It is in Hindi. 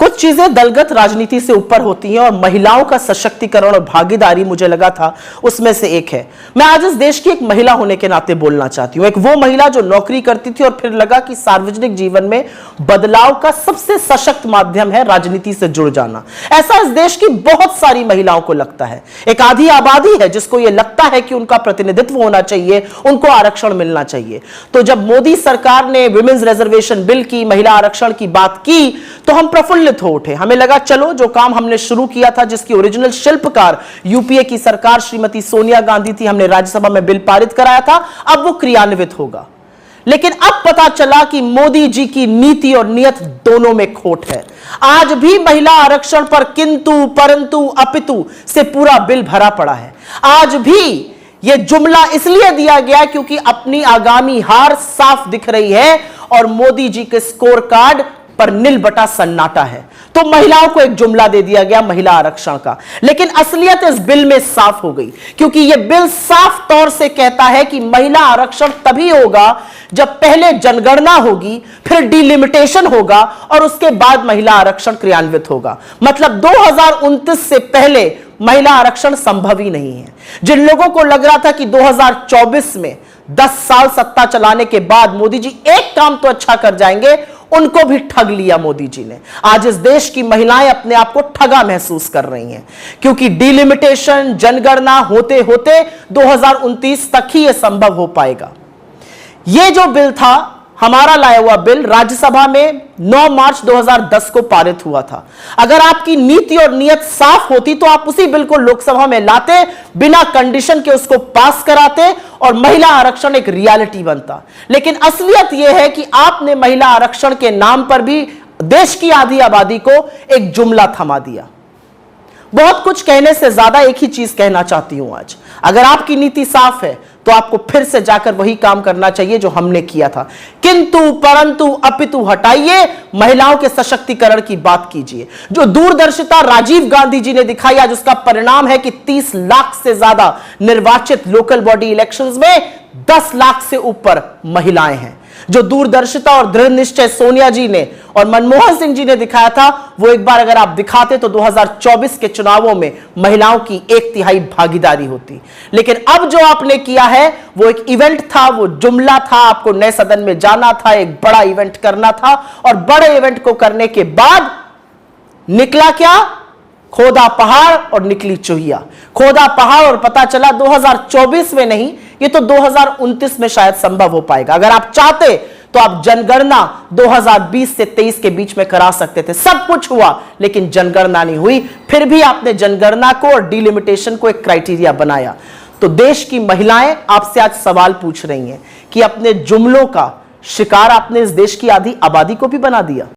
कुछ चीजें दलगत राजनीति से ऊपर होती हैं और महिलाओं का सशक्तिकरण और भागीदारी मुझे लगा था उसमें से एक है। मैं आज इस देश की एक महिला होने के नाते बोलना चाहती हूं, एक वो महिला जो नौकरी करती थी और फिर लगा कि सार्वजनिक जीवन में बदलाव का सबसे सशक्त माध्यम है राजनीति से जुड़ जाना। ऐसा इस देश की बहुत सारी महिलाओं को लगता है। एक आधी आबादी है जिसको यह लगता है कि उनका प्रतिनिधित्व होना चाहिए, उनको आरक्षण मिलना चाहिए। तो जब मोदी सरकार ने विमेंस रिजर्वेशन बिल की, महिला आरक्षण की बात की, तो हम प्रफुल्लित हो उठे। हमें लगा चलो जो काम हमने शुरू किया था, जिसकी ओरिजिनल शिल्पकार यूपीए की सरकार श्रीमती सोनिया गांधी थी, हमने राज्यसभा में बिल पारित कराया था, अब वो क्रियान्वित होगा। लेकिन अब पता चला कि मोदी जी की नीति और नियत दोनों में खोट है। आज भी महिला आरक्षण पर किंतु परंतु अपितु से पूरा बिल भरा पड़ा है। आज भी यह जुमला इसलिए दिया गया क्योंकि अपनी आगामी हार साफ दिख रही है और मोदी जी के स्कोर कार्ड पर नील बटा सन्नाटा है। तो महिलाओं को एक जुमला दे दिया गया महिला आरक्षण का, लेकिन असलियत इस बिल में साफ हो गई, क्योंकि यह बिल साफ तौर से कहता है कि महिला आरक्षण तभी होगा जब पहले जनगणना होगी, फिर डिलिमिटेशन होगा और उसके बाद महिला आरक्षण क्रियान्वित होगा। मतलब 2029 से पहले महिला आरक्षण संभव ही नहीं है। जिन लोगों को लग रहा था कि 2024 में 10 साल सत्ता चलाने के बाद मोदी जी एक काम तो अच्छा कर जाएंगे, उनको भी ठग लिया मोदी जी ने। आज इस देश की महिलाएं अपने आप को ठगा महसूस कर रही हैं, क्योंकि डिलिमिटेशन, जनगणना होते होते 2029 तक ही यह संभव हो पाएगा। यह जो बिल था, हमारा लाया हुआ बिल, राज्यसभा में 9 मार्च 2010 को पारित हुआ था। अगर आपकी नीति और नियत साफ होती तो आप उसी बिल को लोकसभा में लाते, बिना कंडीशन के उसको पास कराते और महिला आरक्षण एक रियलिटी बनता। लेकिन असलियत यह है कि आपने महिला आरक्षण के नाम पर भी देश की आधी आबादी को एक जुमला थमा दिया। बहुत कुछ कहने से ज्यादा एक ही चीज कहना चाहती हूं आज। अगर आपकी नीति साफ है तो आपको फिर से जाकर वही काम करना चाहिए जो हमने किया था। किंतु परंतु अपितु हटाइए, महिलाओं के सशक्तिकरण की बात कीजिए। जो दूरदर्शिता राजीव गांधी जी ने दिखाई, आज उसका परिणाम है कि 30 लाख से ज्यादा निर्वाचित लोकल बॉडी इलेक्शंस में 10 लाख से ऊपर महिलाएं हैं। जो दूरदर्शिता और दृढ़ निश्चय सोनिया जी ने और मनमोहन सिंह जी ने दिखाया था, वो एक बार अगर आप दिखाते तो 2024 के चुनावों में महिलाओं की 1/3 भागीदारी होती। लेकिन अब जो आपने किया है वो एक इवेंट था, वो जुमला था, आपको नए सदन में जाना था, एक बड़ा इवेंट करना था और बड़े इवेंट को करने के बाद निकला क्या? खोदा पहाड़ और निकली चूहिया। खोदा पहाड़ और पता चला 2024 में नहीं, ये तो 2029 में शायद संभव हो पाएगा। अगर आप चाहते तो आप जनगणना 2020 से 23 के बीच में करा सकते थे। सब कुछ हुआ लेकिन जनगणना नहीं हुई। फिर भी आपने जनगणना को और डिलिमिटेशन को एक क्राइटेरिया बनाया। तो देश की महिलाएं आपसे आज सवाल पूछ रही हैं कि अपने जुमलों का शिकार आपने इस देश की आधी आबादी को भी बना दिया।